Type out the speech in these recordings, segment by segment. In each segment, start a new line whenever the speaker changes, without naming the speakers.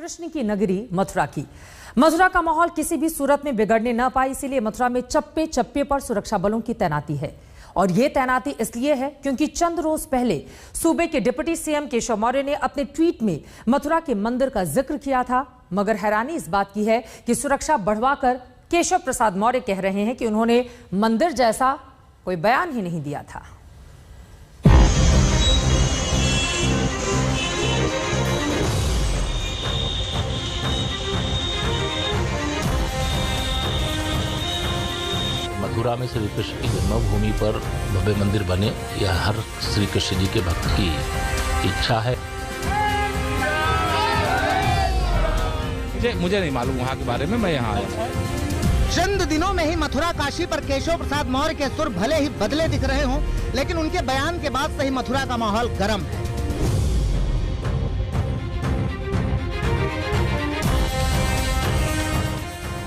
कृष्ण की नगरी मथुरा की। मथुरा का माहौल किसी भी सूरत में बिगड़ने न पाए, इसीलिए मथुरा में चप्पे चप्पे पर सुरक्षा बलों की तैनाती है। और ये तैनाती इसलिए है क्योंकि चंद रोज पहले सूबे के डिप्टी सीएम केशव मौर्य ने अपने ट्वीट में मथुरा के मंदिर का जिक्र किया था। मगर हैरानी इस बात की है कि सुरक्षा बढ़वाकर केशव प्रसाद मौर्य कह रहे हैं कि उन्होंने मंदिर जैसा कोई बयान ही नहीं दिया था।
मथुरा में श्री कृष्ण की जन्मभूमि पर भव्य मंदिर बने, यह हर श्री कृष्ण जी के भक्त की इच्छा है।
मुझे नहीं मालूम वहाँ के बारे में, मैं यहाँ आया।
चंद दिनों में ही मथुरा काशी पर केशव प्रसाद मौर्य के सुर भले ही बदले दिख रहे हों, लेकिन उनके बयान के बाद से ही मथुरा का माहौल गर्म है।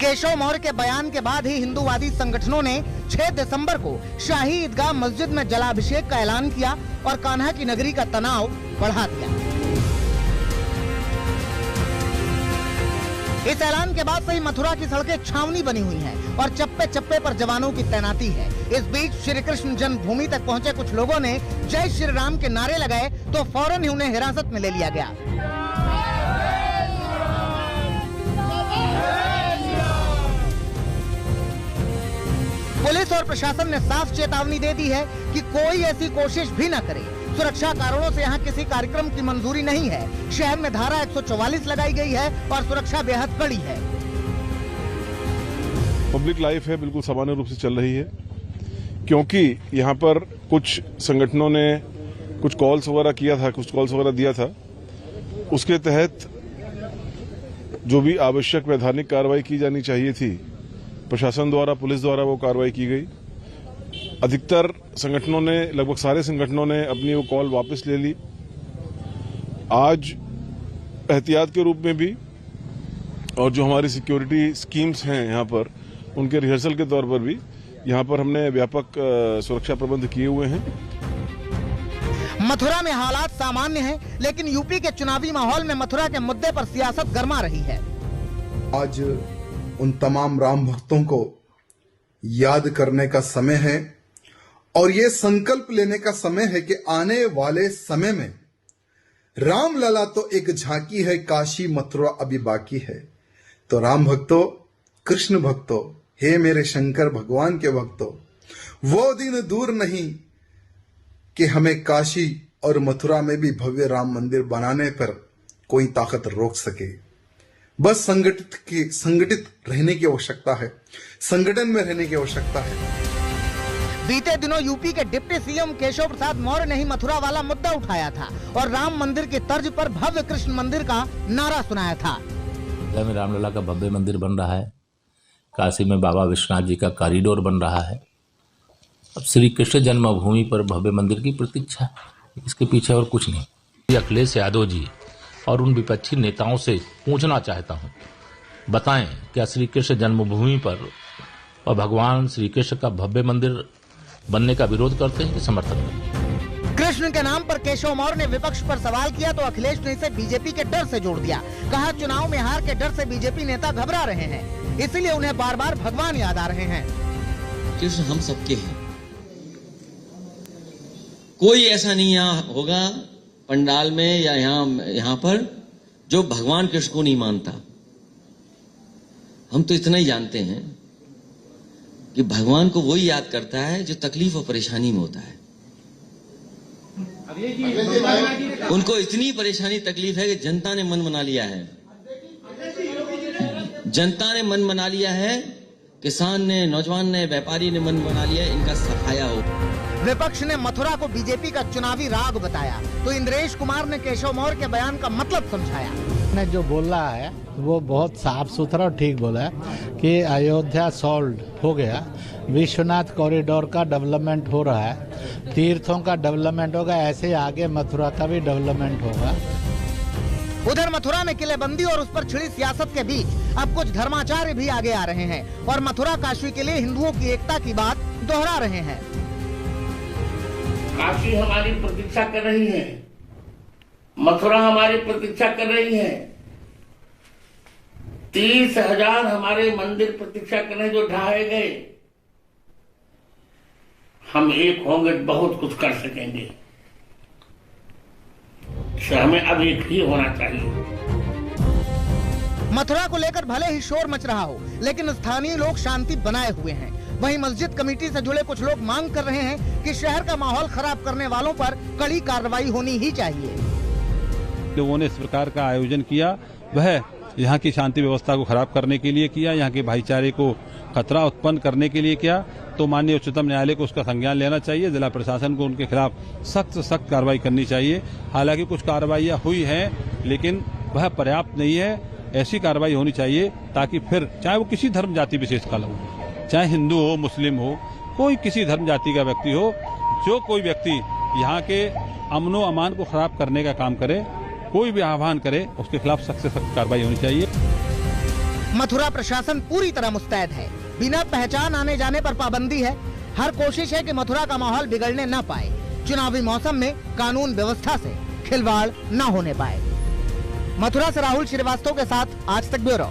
केशव मौर्य के बयान के बाद ही हिंदूवादी संगठनों ने 6 दिसंबर को शाही ईदगाह मस्जिद में जलाभिषेक का ऐलान किया और कान्हा की नगरी का तनाव बढ़ा दिया। इस ऐलान के बाद से ही मथुरा की सड़कें छावनी बनी हुई हैं और चप्पे चप्पे पर जवानों की तैनाती है। इस बीच श्री कृष्ण जन्मभूमि तक पहुंचे कुछ लोगों ने जय श्री राम के नारे लगाए तो फौरन ही उन्हें हिरासत में ले लिया गया। पुलिस और प्रशासन ने साफ चेतावनी दे दी है कि कोई ऐसी कोशिश भी न करे। सुरक्षा कारणों से यहाँ किसी कार्यक्रम की मंजूरी नहीं है। शहर में धारा 144 लगाई गई है और सुरक्षा बेहद कड़ी है।
पब्लिक लाइफ है बिल्कुल सामान्य रूप से चल रही है, क्योंकि यहाँ पर कुछ संगठनों ने कुछ कॉल्स वगैरह दिया था। उसके तहत जो भी आवश्यक वैधानिक कार्रवाई की जानी चाहिए थी, प्रशासन द्वारा, पुलिस द्वारा वो कार्रवाई की गई। अधिकतर संगठनों ने, लगभग सारे संगठनों ने अपनी वो कॉल वापस ले ली। आज एहतियात के रूप में भी और जो हमारी सिक्योरिटी स्कीम्स हैं यहाँ पर, उनके रिहर्सल के तौर पर भी यहाँ पर हमने व्यापक सुरक्षा प्रबंध किए हुए हैं।
मथुरा में हालात सामान्य हैं, लेकिन यूपी के चुनावी माहौल में मथुरा के मुद्दे पर सियासत गरमा रही है।
आज उन तमाम राम भक्तों को याद करने का समय है और ये संकल्प लेने का समय है कि आने वाले समय में रामलला तो एक झांकी है, काशी मथुरा अभी बाकी है। तो राम भक्तों, कृष्ण भक्तों, हे मेरे शंकर भगवान के भक्तों, वो दिन दूर नहीं कि हमें काशी और मथुरा में भी भव्य राम मंदिर बनाने पर कोई ताकत रोक सके। बस संगठित रहने की आवश्यकता है, संगठन में रहने की आवश्यकता है।
बीते दिनों यूपी के डिप्टी सीएम केशव प्रसाद मौर्य ने ही मथुरा वाला मुद्दा उठाया था और राम मंदिर की तर्ज पर भव्य कृष्ण मंदिर का नारा सुनाया था।
में रामलला का भव्य मंदिर बन रहा है, काशी में बाबा विश्वनाथ जी का कॉरिडोर बन रहा है। अब श्री कृष्ण जन्मभूमि पर भव्य मंदिर की प्रतीक्षा, इसके पीछे और कुछ नहीं। अखिलेश यादव जी और उन विपक्षी नेताओं से पूछना चाहता हूं, बताएं क्या श्री कृष्ण जन्मभूमि पर और भगवान श्री कृष्ण का भव्य मंदिर बनने का विरोध करते हैं कि समर्थन करते हैं?
कृष्ण के नाम पर केशव मौर्य ने विपक्ष पर सवाल किया तो अखिलेश ने इसे बीजेपी के डर से जोड़ दिया। कहा चुनाव में हार के डर से बीजेपी नेता घबरा रहे हैं, इसीलिए उन्हें बार बार भगवान याद आ रहे हैं।
कृष्ण हम सबके हैं, कोई ऐसा नहीं यहाँ होगा पंडाल में या यहाँ पर जो भगवान कृष्ण को नहीं मानता। हम तो इतना ही जानते हैं कि भगवान को वही याद करता है जो तकलीफ और परेशानी में होता है। उनको इतनी परेशानी तकलीफ है कि जनता ने मन बना लिया है, जनता ने मन बना लिया है, किसान ने, नौजवान ने, व्यापारी ने मन बना लिया है, इनका सफाया हो।
विपक्ष ने मथुरा को बीजेपी का चुनावी राग बताया तो इंद्रेश कुमार ने केशव मौर्य के बयान का मतलब समझाया।
ने जो बोला है वो बहुत साफ सुथरा और ठीक बोला है कि अयोध्या सॉल्व हो गया, विश्वनाथ कॉरिडोर का डेवलपमेंट हो रहा है, तीर्थों का डेवलपमेंट होगा, ऐसे आगे मथुरा का भी डेवलपमेंट होगा।
उधर मथुरा में किलेबंदी और उस पर छिड़ी सियासत के बीच अब कुछ धर्माचार्य भी आगे आ रहे हैं और मथुरा काशी के लिए हिंदुओं की एकता की बात दोहरा रहे हैं।
काशी हमारी प्रतीक्षा कर रही है, मथुरा हमारी प्रतीक्षा कर रही है, 30,000 हमारे मंदिर प्रतीक्षा करने जो ढहाए गए, हम एक होंगे तो बहुत कुछ कर सकेंगे। हमें अब एक ही होना चाहिए।
मथुरा को लेकर भले ही शोर मच रहा हो, लेकिन स्थानीय लोग शांति बनाए हुए हैं। वहीं मस्जिद कमेटी से जुड़े कुछ लोग मांग कर रहे हैं कि शहर का माहौल खराब करने वालों पर कड़ी कार्रवाई होनी ही चाहिए।
लोगों ने इस प्रकार का आयोजन किया, वह यहाँ की शांति व्यवस्था को खराब करने के लिए किया, यहाँ के भाईचारे को खतरा उत्पन्न करने के लिए किया, तो माननीय उच्चतम न्यायालय को उसका संज्ञान लेना चाहिए। जिला प्रशासन को उनके खिलाफ सख्त से सख्त कार्रवाई करनी चाहिए। हालांकि कुछ कार्रवाइयाँ हुई हैं, लेकिन वह पर्याप्त नहीं है। ऐसी कार्रवाई होनी चाहिए ताकि फिर चाहे वो किसी धर्म जाति विशेष का हो, चाहे हिंदू हो, मुस्लिम हो, कोई किसी धर्म जाति का व्यक्ति हो, जो कोई व्यक्ति यहाँ के अमनो अमान को खराब करने का काम करे, कोई भी आह्वान करे, उसके खिलाफ सख्त से सख्त कार्रवाई होनी चाहिए।
मथुरा प्रशासन पूरी तरह मुस्तैद है। बिना पहचान आने जाने पर पाबंदी है। हर कोशिश है कि मथुरा का माहौल बिगड़ने न पाए, चुनावी मौसम में कानून व्यवस्था से खिलवाड़ न होने पाए। मथुरा से राहुल श्रीवास्तव के साथ आज तक ब्यूरो।